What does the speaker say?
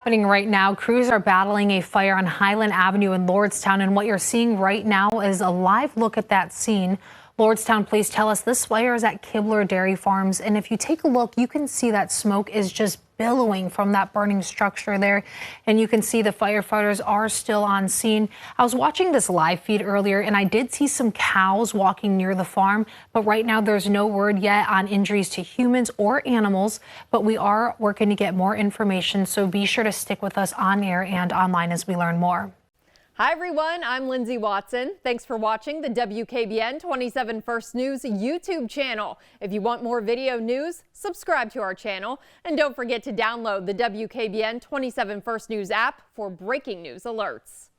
Happening right now, crews are battling a fire on Highland Avenue in Lordstown, and what you're seeing right now is a live look at that scene. Lordstown police tell us this fire is at Kibler Dairy Farms, and if you take a look, you can see that smoke is just billowing from that burning structure there, and you can see the firefighters are still on scene. I was watching this live feed earlier, and I did see some cows walking near the farm, but right now there's no word yet on injuries to humans or animals, but we are working to get more information, so be sure to stick with us on air and online as we learn more. Hi everyone, I'm Lindsay Watson. Thanks for watching the WKBN 27 First News YouTube channel. If you want more video news, subscribe to our channel. And don't forget to download the WKBN 27 First News app for breaking news alerts.